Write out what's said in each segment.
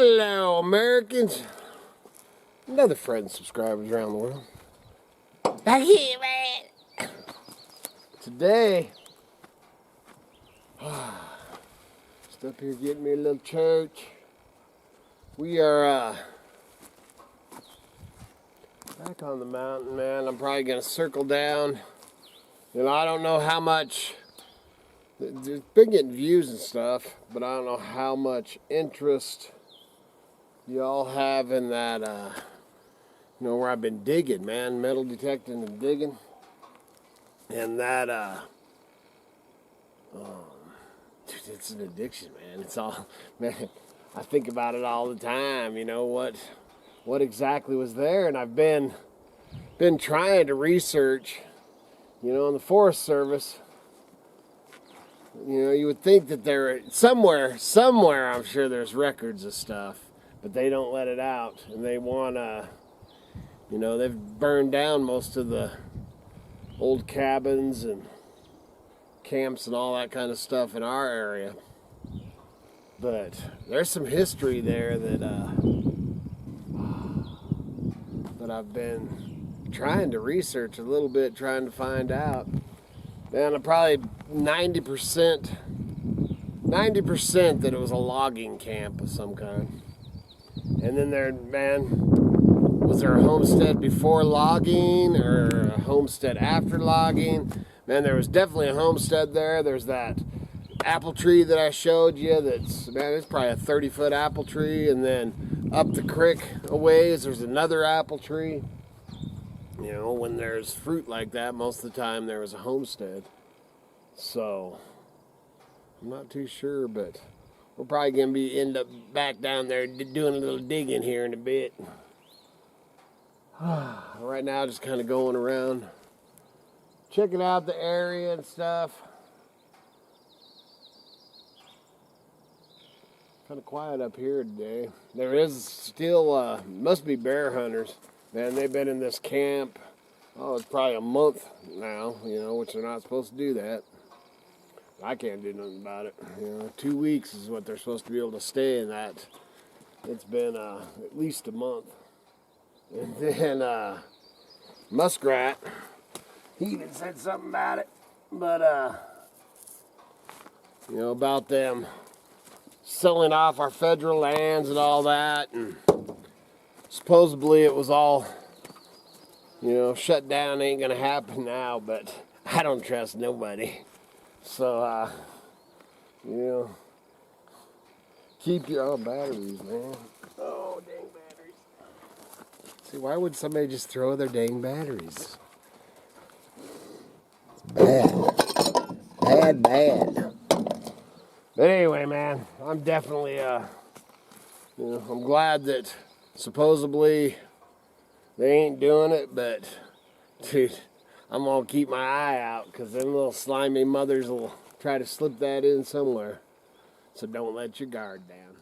Hello, Americans. Another friend and subscribers around the world. Back here, man. Today, just up here getting me a little church. We are back on the mountain, man. I'm probably gonna circle down. You know, I don't know how much. It's been getting views and stuff, but I don't know how much interest y'all have in that, you know, where I've been digging, man, metal detecting and digging. And that, dude, it's an addiction, man. It's all, man, I think about it all the time, you know, what exactly was there. And I've been trying to research, you know, in the Forest Service. You know, you would think that there somewhere, I'm sure there's records of stuff, but they don't let it out, and they want you know, they've burned down most of the old cabins and camps and all that kind of stuff in our area. But there's some history there that I've been trying to research a little bit, trying to find out. Man, I'm probably 90% that it was a logging camp of some kind. And then there, man, was there a homestead before logging or a homestead after logging? Man, there was definitely a homestead there. There's that apple tree that I showed you that's, man, it's probably a 30-foot apple tree. And then up the creek a ways, there's another apple tree. You know, when there's fruit like that, most of the time there was a homestead. So, I'm not too sure, but we're probably going to end up back down there doing a little digging here in a bit. Right now, just kind of going around, checking out the area and stuff. Kind of quiet up here today. There is still, must be bear hunters. Man, they've been in this camp, oh, it's probably a month now, you know, which they're not supposed to do that. I can't do nothing about it. You know, 2 weeks is what they're supposed to be able to stay in that. It's been at least a month. And then Muskrat, he even said something about it. But, you know, about them selling off our federal lands and all that. And supposedly it was all, you know, shut down, ain't gonna happen now, but I don't trust nobody. So, you know, keep your batteries, man. Oh, dang batteries. See, why would somebody just throw their dang batteries? It's bad. Bad. But anyway, man, I'm definitely, you know, I'm glad that supposedly they ain't doing it, but dude, I'm gonna keep my eye out because them little slimy mothers will try to slip that in somewhere. So don't let your guard down.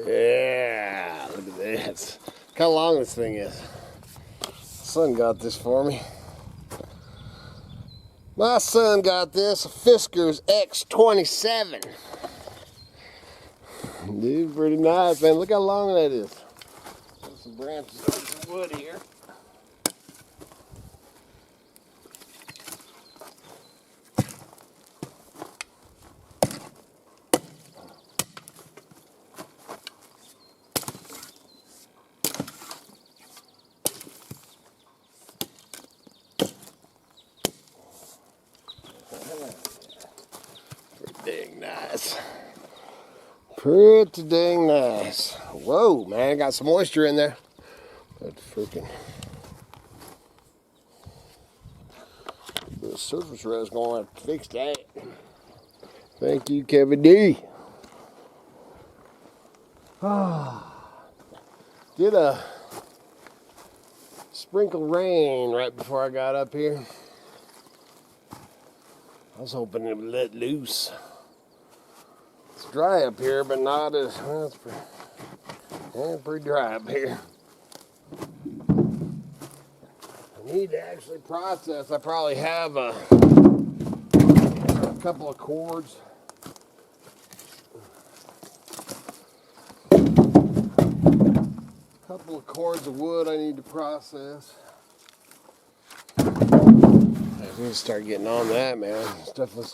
Yeah, look at this. Look how long this thing is. Son got this for me. My son got this, a Fisker's X27. Dude, pretty nice, man. Look how long that is. Got some branches of some wood here. Dang nice. Pretty dang nice. Whoa, man, got some moisture in there. That freaking the surface rest gonna have to fix that. Thank you, Kevin D. Did a sprinkle rain right before I got up here. I was hoping it would let loose. It's dry up here, but not as, well, it's pretty dry up here. I need to actually process. I probably have a couple of cords. Couple of cords of wood I need to process. I need to start getting on that, man. It's definitely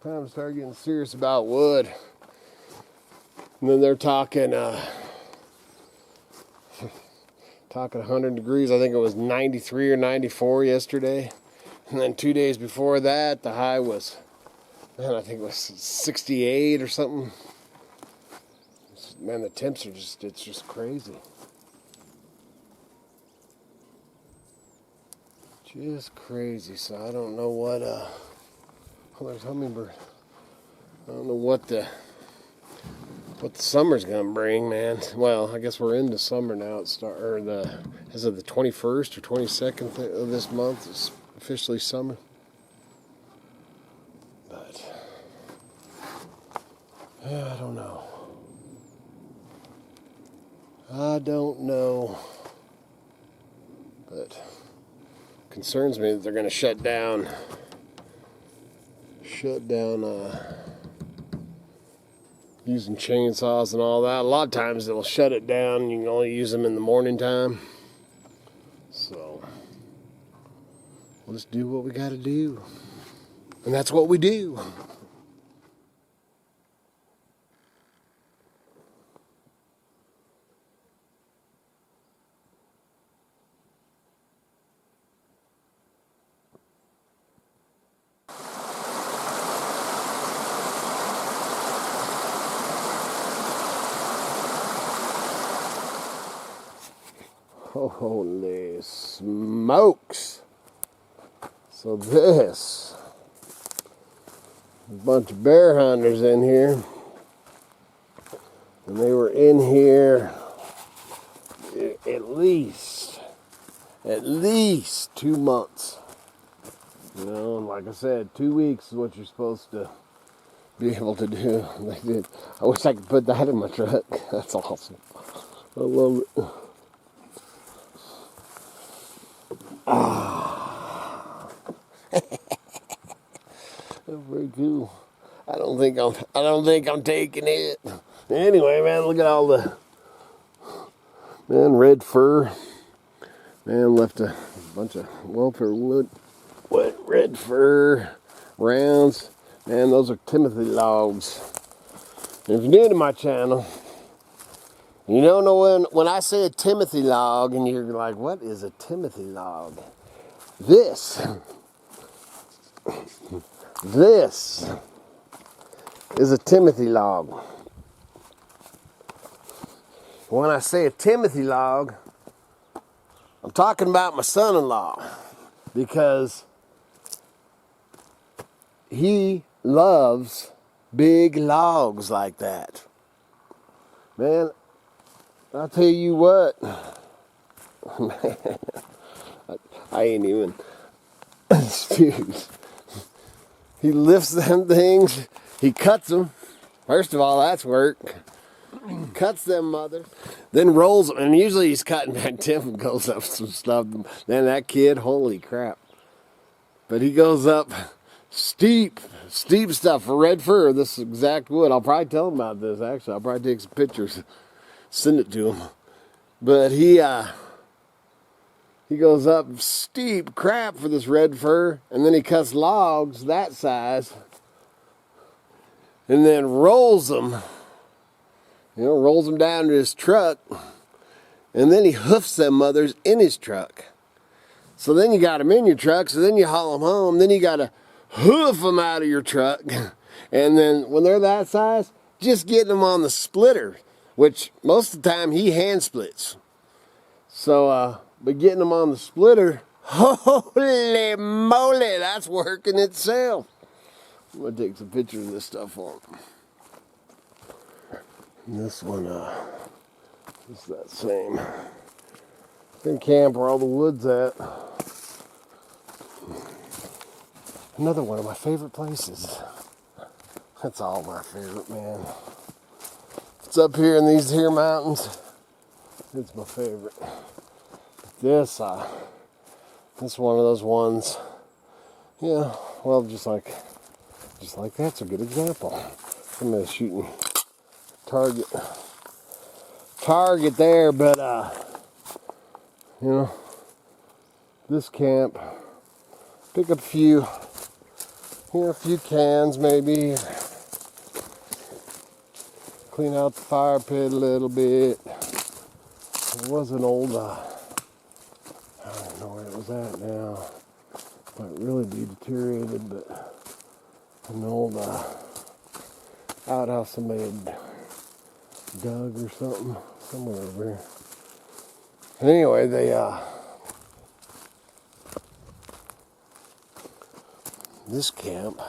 time to start getting serious about wood. And then they're talking 100 degrees. I think it was 93 or 94 yesterday. And then 2 days before that, the high was, man, I think it was 68 or something. Man, the temps are it's just crazy. Just crazy. So I don't know what, oh, there's hummingbird. I don't know what the summer's gonna bring, man. Well, I guess we're into summer now. Is it the 21st or 22nd of this month? It's officially summer. But I don't know. I don't know. But concerns me that they're gonna shut down using chainsaws and all that. A lot of times they'll shut it down and you can only use them in the morning time. So we'll just do what we gotta do. And that's what we do. Holy smokes. So this, a bunch of bear hunters in here, and they were in here at least 2 months. You know, and like I said, 2 weeks is what you're supposed to be able to do. They did. I wish I could put that in my truck. That's awesome. I love it. That's very cool. I don't think I'm taking it. Anyway, man, look at all the red fur. Man, left a bunch of welfare wood. What red fur rounds? Man, those are Timothy logs. And if you're new to my channel, you don't know when I say a Timothy log, and you're like, what is a Timothy log? This is a Timothy log. When I say a Timothy log, I'm talking about my son-in-law, because he loves big logs like that. Man, I'll tell you what, man, I ain't even, dude, he lifts them things, he cuts them, first of all, that's work, cuts them mothers, then rolls them, and usually he's cutting back Tim and goes up some stuff, man, that kid, holy crap, but he goes up steep stuff for red fur, this exact wood. I'll probably tell him about this, actually, I'll probably take some pictures, send it to him. But he goes up steep crap for this red fir, and then he cuts logs that size, and then rolls them down to his truck, and then he hoofs them mothers in his truck. So then you got them in your truck, so then you haul them home, then you got to hoof them out of your truck, and then when they're that size, just getting them on the splitter, which most of the time he hand splits. So, but getting them on the splitter, holy moly, that's working itself. I'm going to take some pictures of this stuff on him. And this one, is that same. In camp where all the wood's at. Another one of my favorite places. That's all my favorite, man. It's up here in these here mountains. It's my favorite. This is one of those ones. Yeah, well, just like that's a good example. Somebody shooting target there, but you know, this camp, pick up a few cans maybe. Clean out the fire pit a little bit. It was an old, I don't know where it was at now. Might really be deteriorated, but an old outhouse somebody had dug or something, somewhere over here. And anyway, this camp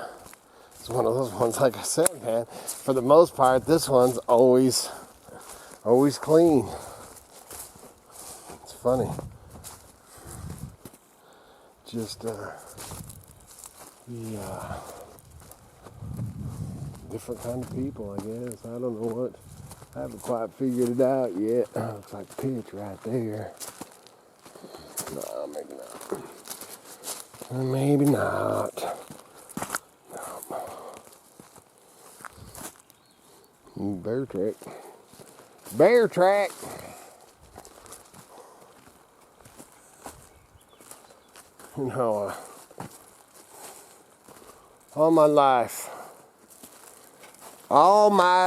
is one of those ones, like I said, man. For the most part, this one's always clean. It's funny. Just different kind of people, I guess. I don't know what. I haven't quite figured it out yet. Looks like pitch right there. No, maybe not. Maybe not. No. Bear track. Bear track. You know, all my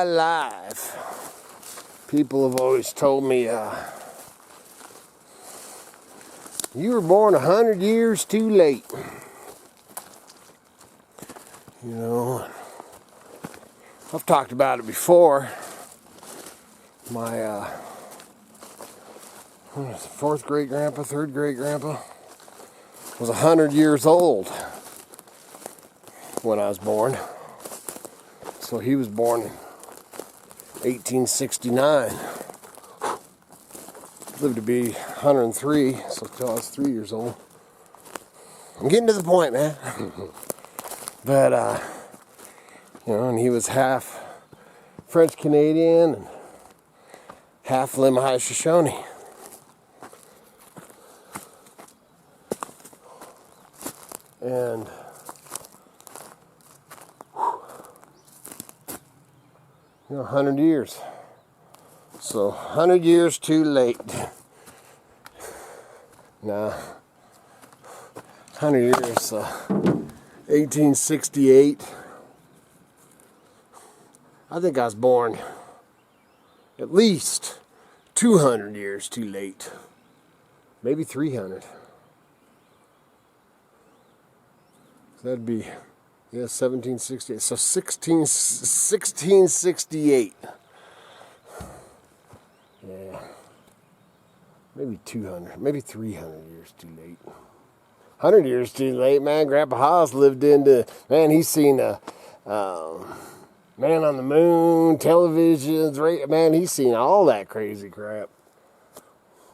life, people have always told me, you were born 100 years too late. You know, I've talked about it before. My fourth great grandpa, third great grandpa was 100 years old when I was born. So he was born in 1869. Lived to be 103, so till I was 3 years old. I'm getting to the point, man. But, you know, and he was half French Canadian and half Lemhi Shoshone. And you know, 100 years. So 100 years too late. Nah, 100 years. 1868. I think I was born at least 200 years too late. Maybe 300. That'd be, yeah, 1768. So 1668. Yeah. Maybe 200, maybe 300 years too late. 100 years too late, man. Grandpa Haas lived into, man, he's seen Man on the Moon, televisions, man, he's seen all that crazy crap.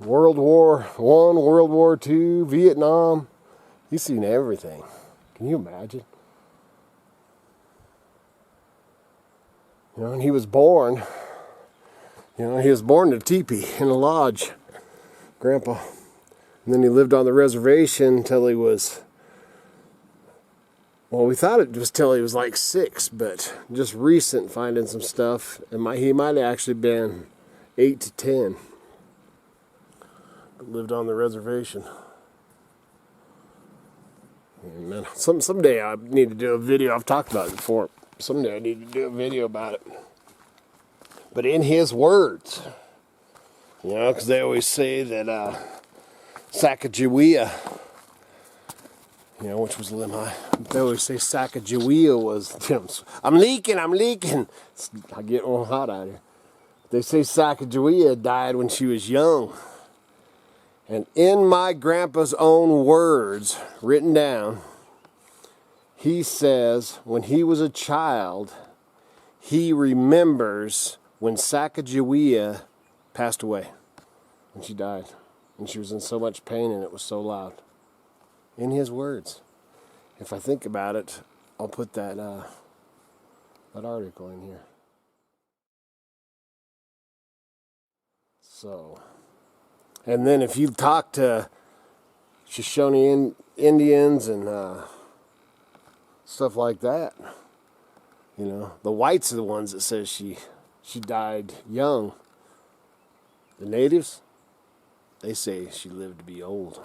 World War I, World War II, Vietnam. He's seen everything. Can you imagine? You know, and he was born, in a teepee, in a lodge, Grandpa. And then he lived on the reservation until he was, well, we thought it was till he was like 6, but just recent finding some stuff, he might have actually been 8 to 10. But lived on the reservation. Man, someday I need to do a video. I've talked about it before. Someday I need to do a video about it. But in his words, you know, because they always say that Sacagawea, you know, which was Lemhi. They always say Sacagawea was, I'm leaking. I get all hot out here. They say Sacagawea died when she was young. And in my grandpa's own words, written down, he says when he was a child, he remembers when Sacagawea passed away, when she died. And she was in so much pain and it was so loud. In his words. If I think about it, I'll put that that article in here. So, and then if you talk to Shoshone Indians and stuff like that, you know, the whites are the ones that says she died young. The natives, they say she lived to be old.